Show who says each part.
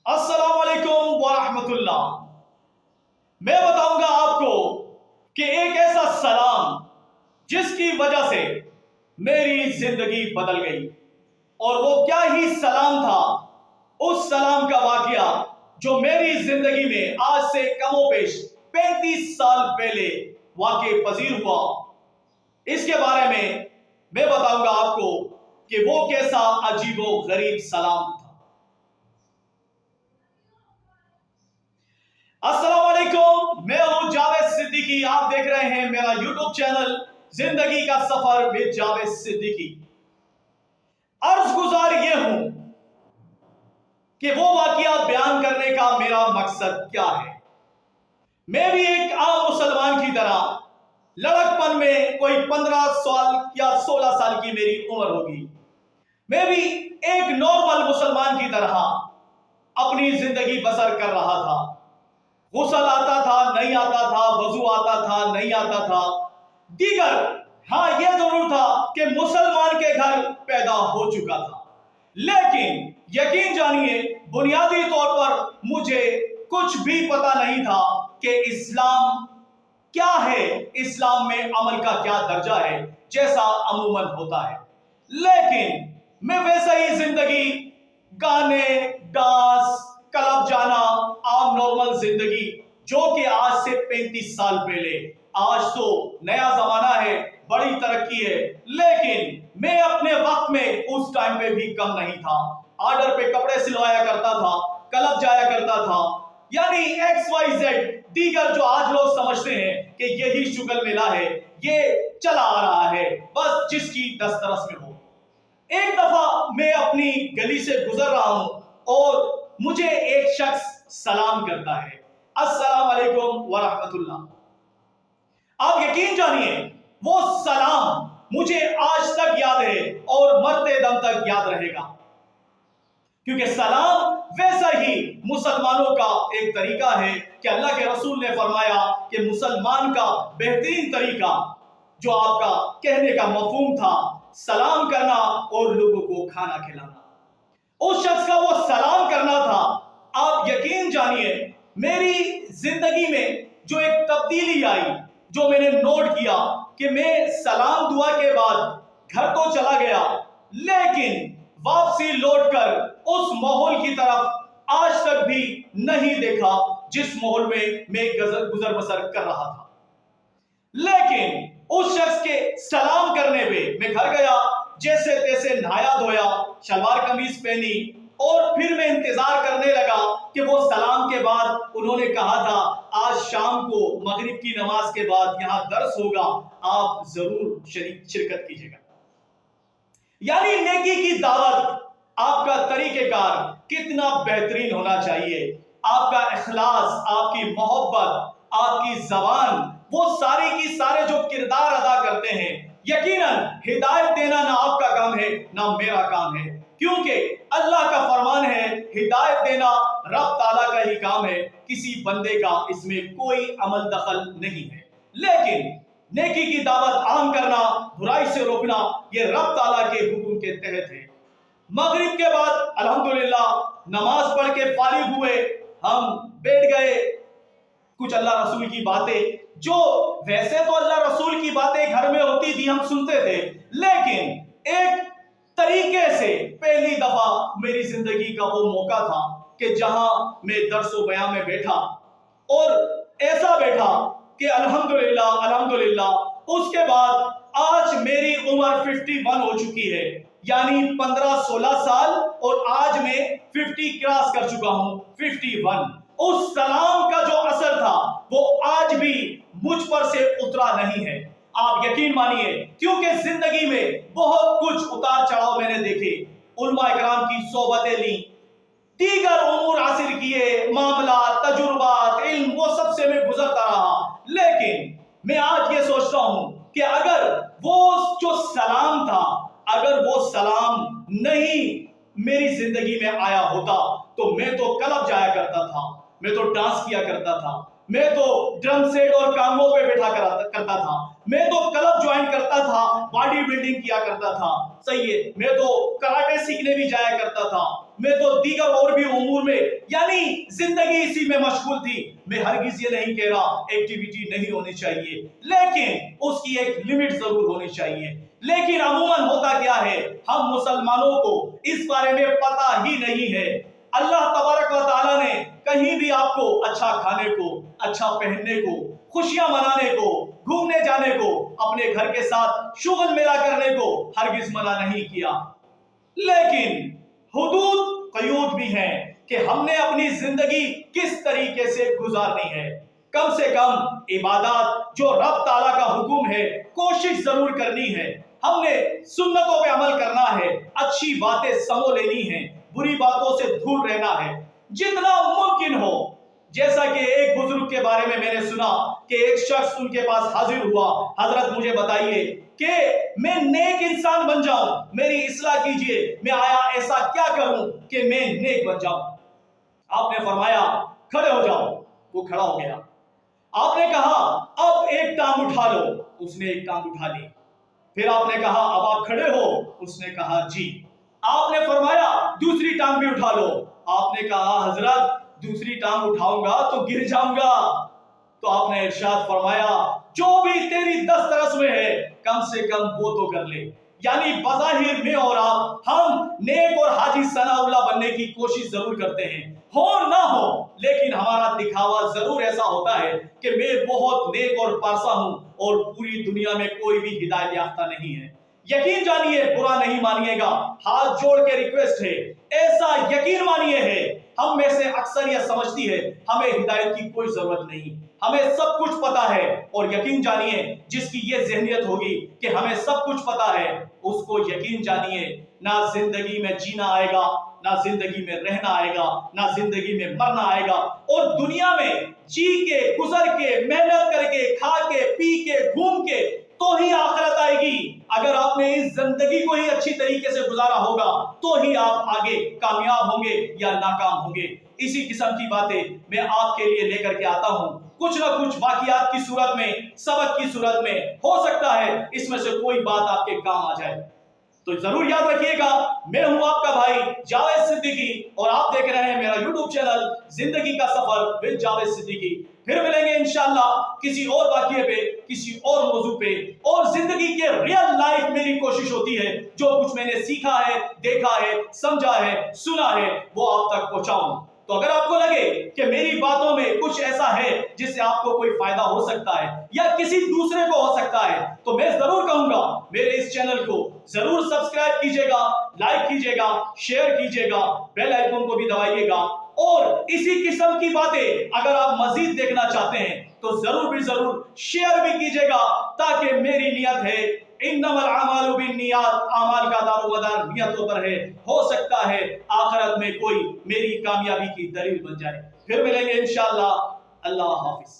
Speaker 1: अस्सलाम वालेकुम वरहमतुल्लाह। मैं बताऊंगा आपको कि एक ऐसा सलाम जिसकी वजह से मेरी जिंदगी बदल गई, और वो क्या ही सलाम था। उस सलाम का वाकया जो मेरी जिंदगी में आज से कमोबेश 35 साल पहले वाक़े पजीर हुआ, इसके बारे में मैं बताऊंगा आपको कि वो कैसा अजीबो गरीब सलाम था। अस्सलाम वालेकुम, मैं हूं जावेद सिद्दीकी। आप देख रहे हैं मेरा यूट्यूब चैनल जिंदगी का सफर विद जावेद सिद्दीकी। अर्ज गुजार ये हूं कि वो वाकया बयान करने का मेरा मकसद क्या है। मैं भी एक आम मुसलमान की तरह लड़कपन में कोई 15 साल या 16 साल की मेरी उम्र होगी, मैं भी एक नॉर्मल मुसलमान की तरह अपनी जिंदगी बसर कर रहा था। गुस्ल आता था, नहीं आता था, वजू आता था, नहीं आता था, दीगर हाँ यह जरूर था कि मुसलमान के घर पैदा हो चुका था। लेकिन यकीन जानिए, बुनियादी तौर पर मुझे कुछ भी पता नहीं था कि इस्लाम क्या है, इस्लाम में अमल का क्या दर्जा है, जैसा अमूमन होता है। लेकिन मैं वैसा ही जिंदगी, गाने, डांस, क्लब जाना, आम नॉर्मल जिंदगी जो कि आज से 35 साल पहले। आज तो नया जमाना है, बड़ी तरक्की है, लेकिन मैं अपने वक्त में उस टाइम पे भी कम नहीं था। ऑर्डर पे कपड़े सिलवाया करता था, क्लब जाया करता था, यानी XYZ दीगर जो आज लोग समझते हैं कि यही शुगल मेला है, ये चला आ रहा है, बस जिसकी दस्तरस में हो। एक दफा मैं अपनी गली से गुजर रहा हूं और मुझे एक शख्स सलाम करता है, अस्सलाम वालेकुम वरहमतुल्लाह। आप यकीन जानिए, वो सलाम मुझे आज तक याद है और मरते दम तक याद रहेगा, क्योंकि सलाम वैसा ही मुसलमानों का एक तरीका है कि अल्लाह के रसूल ने फरमाया कि मुसलमान का बेहतरीन तरीका जो आपका कहने का मफहूम था, सलाम करना और लोगों को खाना खिलाना। उस शख्स का वो सलाम करना था। आप यकीन जानिए, मेरी जिंदगी में जो एक तब्दीली आई, जो मैंने नोट किया कि मैं सलाम दुआ के बाद घर तो चला गया, लेकिन वापसी लौटकर उस माहौल की तरफ आज तक भी नहीं देखा जिस माहौल में मैं गुजर बसर कर रहा था। लेकिन उस शख्स के सलाम करने पे मैं घर गया, जैसे तैसे नहाया धोया, शलवार कमीज पहनी, और फिर मैं इंतजार करने लगा कि वो सलाम के बाद उन्होंने कहा था आज शाम को मगरिब की नमाज के बाद यहां दर्स होगा, आप जरूर शिरकत कीजिएगा। यानी नेकी की दावत, आपका तरीकेकार कितना बेहतरीन होना चाहिए, आपका इखलास, आपकी मोहब्बत, आपकी जबान, वो सारे की सारे जो किरदार अदा करते हैं। यकीनन हिदायत देना ना आपका काम है ना मेरा काम है, क्योंकि अल्लाह का फरमान है हिदायत देना रब ताला का ही काम है, किसी बंदे का इसमें कोई अमल दखल नहीं है। लेकिन नेकी की दावत आम करना, बुराई से रोकना, ये रब ताला के हुक्म के तहत है। मगरिब के बाद अल्हम्दुलिल्लाह नमाज पढ़ के फारिग हुए, हम बैठ गए, कुछ अल्लाह रसूल की बातें, जो वैसे तो अल्लाह रसूल की बातें घर में होती थी, हम सुनते थे, लेकिन एक तरीके से पहली दफा मेरी जिंदगी का वो मौका था कि जहां मैं दर्सो बयां में बैठा, और ऐसा बैठा कि अल्हम्दुलिल्लाह अल्हम्दुलिल्लाह। उसके बाद आज मेरी उम्र 51 हो चुकी है, यानी 15-16 साल, और आज मैं 50 क्रॉस कर चुका हूं, 51। उस सलाम का जो असर था वो आज भी मुझ पर से उतरा नहीं है, आप यकीन मानिए, क्योंकि जिंदगी में बहुत कुछ उतार चढ़ाव मैंने देखे, उलमा इकराम की सोबतें ली, दीगर उमूर हासिल किए, मामला, तजुर्बात, इल्म, वो सब से मैं गुजरता रहा। लेकिन मैं आज ये सोचता हूं कि अगर वो जो सलाम था, अगर वो सलाम नहीं मेरी जिंदगी में आया होता तो मैं तो क्लब जाया करता था, मैं तो डांस किया करता था, मैं तो ड्रम सेट और कांगो पे बैठा करता था, मैं तो क्लब ज्वाइन करता था, बॉडी बिल्डिंग किया करता था, सही है, मैं तो कराटे सीखने भी जाया करता था, मैं तो दीगर और भी उमूर में यानी जिंदगी इसी में मशगूल थी। मैं हरगिज ये नहीं कह रहा एक्टिविटी नहीं होनी चाहिए, लेकिन उसकी एक लिमिट जरूर होनी चाहिए। लेकिन अमूमन होता क्या है, हम मुसलमानों को इस बारे में पता ही नहीं है। अल्लाह तबारक व तआला ने कहीं भी आपको अच्छा खाने को, अच्छा पहनने को, खुशियां मनाने को, घूमने जाने को, अपने घर के साथ शुगल मेला करने को हरगिज मना नहीं किया। लेकिन हुदूद कयूद भी हैं कि हमने अपनी जिंदगी किस तरीके से गुजारनी है। कम से कम इबादत जो रब ताला का हुक्म है कोशिश जरूर करनी है। हमने सुन्नतों पे अमल करना है, अच्छी बातें समो लेनी है, बुरी बातों से दूर रहना है जितना मुमकिन हो। जैसा कि एक बुजुर्ग के बारे में मैंने सुना कि एक शख्स उनके पास हाजिर हुआ, हजरत मुझे बताइए कि मैं नेक इंसान बन जाऊं, मेरी इस्लाह कीजिए, मैं आया ऐसा क्या करूं कि मैं नेक बन जाऊं। आपने फरमाया खड़े हो जाओ। वो खड़ा हो गया। आपने कहा अब एक टांग उठा लो। उसने एक टांग उठा ली। फिर आपने कहा अब आप खड़े हो। उसने कहा जी। आपने फरमाया दूसरी टांग भी उठा लो। आपने कहा हजरत दूसरी टांग उठाऊंगा तो गिर जाऊंगा। तो आपने इरशाद फरमाया जो भी तेरी दस्तरस में है कम से कम वो तो कर ले। यानी बज़ाहिर में और आप हम नेक और हाजी सनाउल्लाह बनने की कोशिश जरूर करते हैं, हो ना हो, लेकिन हमारा दिखावा जरूर ऐसा होता है कि मैं बहुत नेक और पारसा हूं और पूरी दुनिया में कोई भी हिदायत याफ्ता नहीं है। यकीन जानिए, बुरा नहीं मानिएगा, हाथ जोड़ के रिक्वेस्ट है, ऐसा यकीन मानिए है हम में से अक्सर यह समझती है हमें हिदायत की कोई जरूरत नहीं, हमें सब कुछ पता है। और यकीन जानिए जिसकी ये ज़हनियत होगी कि हमें सब कुछ पता है, उसको यकीन जानिए ना जिंदगी में जीना आएगा, ना जिंदगी में रहना आएगा, ना जिंदगी में मरना आएगा। और दुनिया में जी के, गुजर के, मेहनत करके, खा के, पी के, घूम के तो ही आखिरत आएगी। अगर आपने इस जिंदगी को ही अच्छी तरीके से गुजारा होगा तो ही आप आगे कामयाब होंगे या नाकाम होंगे। इसी किस्म की बातें मैं आपके लिए लेकर के आता हूं, कुछ ना कुछ वाकयात की सूरत में, सबक की सूरत में। हो सकता है इसमें से कोई बात आपके काम आ जाए। तो जरूर याद रखिएगा, मैं हूं आपका भाई जावेद सिद्दीकी और आप देख रहे हैं मेरा यूट्यूब चैनल जिंदगी का सफर विद जावेद सिद्दीकी। फिर मिलेंगे इंशाल्लाह किसी और वाकये पे, किसी और मौजू पे। और जिंदगी के रियल लाइफ मेरी कोशिश होती है जो कुछ मैंने सीखा है, देखा है, समझा है, सुना है, वो आप तक पहुंचाऊं। तो अगर आपको लगे कि मेरी बातों में कुछ ऐसा है जिससे आपको कोई फायदा हो सकता है या किसी दूसरे को हो सकता है, तो मैं जरूर कहूंगा मेरे इस चैनल को जरूर सब्सक्राइब कीजिएगा, लाइक कीजिएगा, शेयर कीजिएगा, बेल आइकन को भी दबाइएगा। और इसी किस्म की बातें अगर आप मजीद देखना चाहते हैं तो जरूर भी जरूर शेयर भी कीजिएगा, ताकि मेरी नियत है इन्नमल अमालु बिन्नियात, अमाल का दारोमदार नियतों पर है। हो सकता है आखिरत में कोई मेरी कामयाबी की दलील बन जाए। फिर मिलेंगे इंशाअल्लाह। अल्लाह हाफिज।